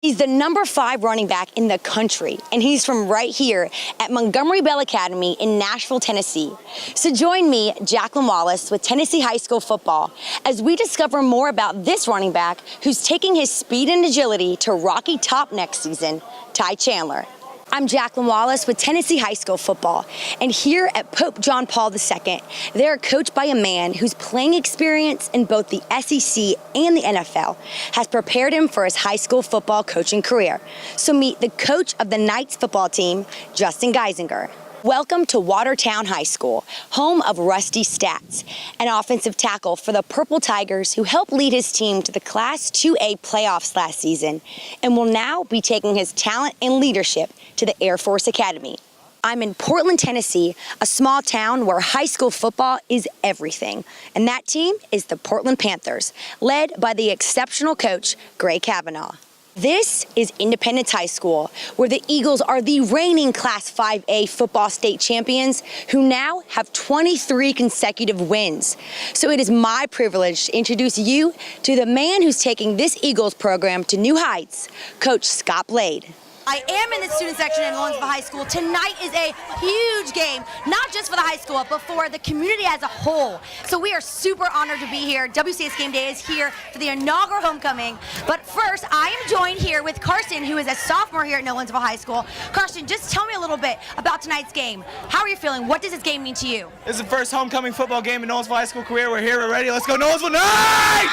He's the #5 running back in the country, and he's from right here at Montgomery Bell Academy in Nashville, Tennessee. So join me, Jaclyn Wallace, with Tennessee High School football as we discover more about this running back who's taking his speed and agility to Rocky Top next season, Ty Chandler. I'm Jaclyn Wallace with Tennessee High School football, and here at Pope John Paul II, they're coached by a man whose playing experience in both the SEC and the NFL has prepared him for his high school football coaching career. So meet the coach of the Knights football team, Justin Geisinger. Welcome to Watertown High School, home of Rusty Stats, an offensive tackle for the Purple Tigers who helped lead his team to the Class 2A playoffs last season and will now be taking his talent and leadership to the Air Force Academy. I'm in Portland, Tennessee, a small town where high school football is everything, and that team is the Portland Panthers, led by the exceptional coach, Gray Kavanaugh. This is Independence High School, where the Eagles are the reigning Class 5A football state champions who now have 23 consecutive wins. So it is my privilege to introduce you to the man who's taking this Eagles program to new heights, Coach Scott Blade. I am in the student section in Lawrenceville High School. Tonight is a huge game, not just for the high school, but for the community as a whole. So we are super honored to be here. WCS Game Day is here for the inaugural homecoming. But first, I am joined here with Carson, who is a sophomore here at Nolensville High School. Carson, just tell me a little bit about tonight's game. How are you feeling? What does this game mean to you? This is the first homecoming football game in Nolensville High School career. We're here, we're ready. Let's go Nolensville Knights!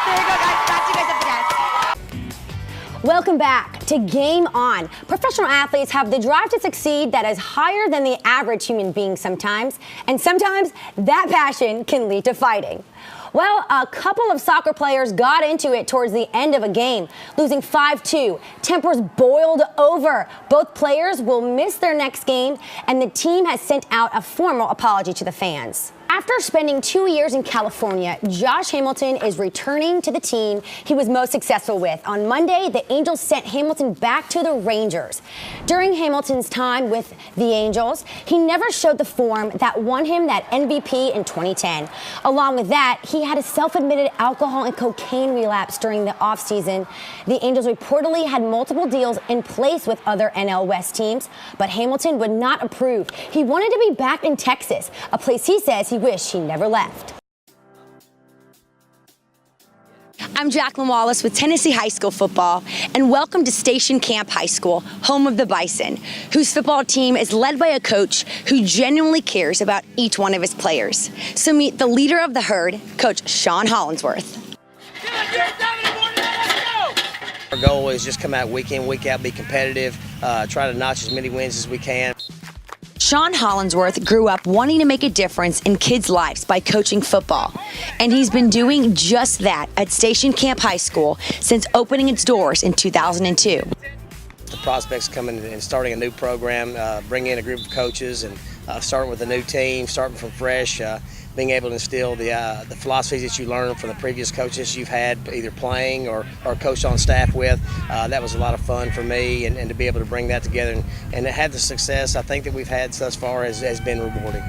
There you go, guys. Back to you guys at the desk. Welcome back to Game On. Professional athletes have the drive to succeed that is higher than the average human being sometimes, and sometimes that passion can lead to fighting. Well, a couple of soccer players got into it towards the end of a game, losing 5-2. Tempers boiled over. Both players will miss their next game, and the team has sent out a formal apology to the fans. After spending 2 years in California, Josh Hamilton is returning to the team he was most successful with. On Monday, the Angels sent Hamilton back to the Rangers. During Hamilton's time with the Angels, he never showed the form that won him that MVP in 2010. Along with that, he had a self-admitted alcohol and cocaine relapse during the offseason. The Angels reportedly had multiple deals in place with other NL West teams, but Hamilton would not approve. He wanted to be back in Texas, a place he says he wished he never left. I'm Jaclyn Wallace with Tennessee High School football, and welcome to Station Camp High School, home of the Bison, whose football team is led by a coach who genuinely cares about each one of his players. So meet the leader of the herd, Coach Sean Hollingsworth. Our goal is just come out week in, week out, be competitive, try to notch as many wins as we can. Sean Hollingsworth grew up wanting to make a difference in kids' lives by coaching football, and he's been doing just that at Station Camp High School since opening its doors in 2002. The prospects coming and starting a new program, bringing in a group of coaches and starting with a new team, starting from fresh, being able to instill the philosophies that you learned from the previous coaches you've had either playing or coached on staff with. That was a lot of fun for me, and to be able to bring that together and to have the success I think that we've had thus far has been rewarding.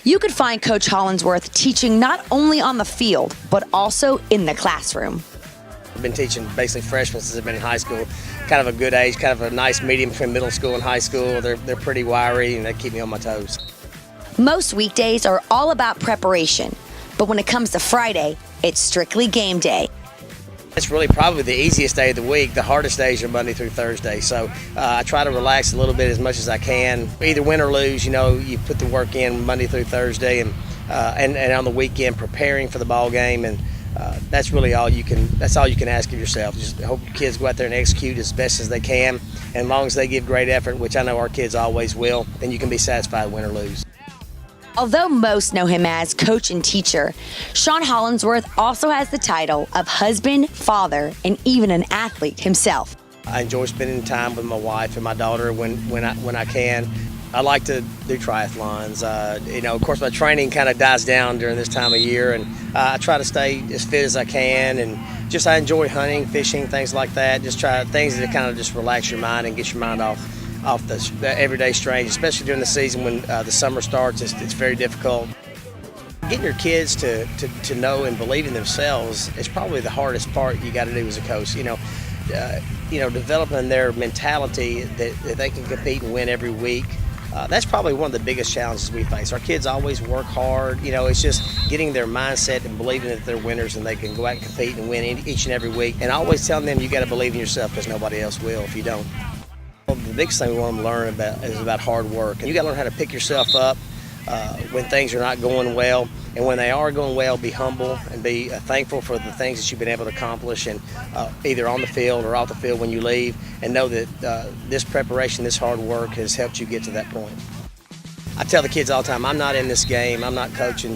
You could find Coach Hollingsworth teaching not only on the field, but also in the classroom. I've been teaching basically freshmen since I've been in high school. Kind of a good age, kind of a nice medium between middle school and high school. They're pretty wiry, and they keep me on my toes. Most weekdays are all about preparation, but when it comes to Friday, it's strictly game day. It's really probably the easiest day of the week. The hardest days are Monday through Thursday, so I try to relax a little bit as much as I can. Either win or lose, you know, you put the work in Monday through Thursday, and on the weekend preparing for the ball game, and that's really all you can. That's all you can ask of yourself. Just hope your kids go out there and execute as best as they can, and as long as they give great effort, which I know our kids always will, then you can be satisfied win or lose. Although most know him as coach and teacher, Sean Hollingsworth also has the title of husband, father, and even an athlete himself. I enjoy spending time with my wife and my daughter when I can. I like to do triathlons. You know, of course, my training kind of dies down during this time of year, and I try to stay as fit as I can. And just I enjoy hunting, fishing, things like that. Just try things that kind of just relax your mind and get your mind off the everyday strain, especially during the season when the summer starts. It's very difficult. Getting your kids to know and believe in themselves is probably the hardest part you got to do as a coach. You know, developing their mentality that they can compete and win every week. That's probably one of the biggest challenges we face. Our kids always work hard. It's just getting their mindset and believing that they're winners and they can go out and compete and win each and every week. And always telling them you got to believe in yourself because nobody else will if you don't. The biggest thing we want them to learn is about hard work. And you got to learn how to pick yourself up when things are not going well. And when they are going well, be humble and be thankful for the things that you've been able to accomplish, and either on the field or off the field when you leave, and know that this preparation, this hard work has helped you get to that point. I tell the kids all the time, I'm not in this game, I'm not coaching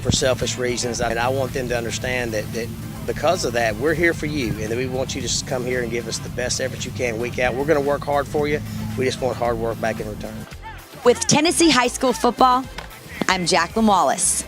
for selfish reasons. And I want them to understand that because of that, we're here for you, and that we want you to just come here and give us the best effort you can week out. We're going to work hard for you. We just want hard work back in return. With Tennessee high school football, I'm Jaclyn Wallace.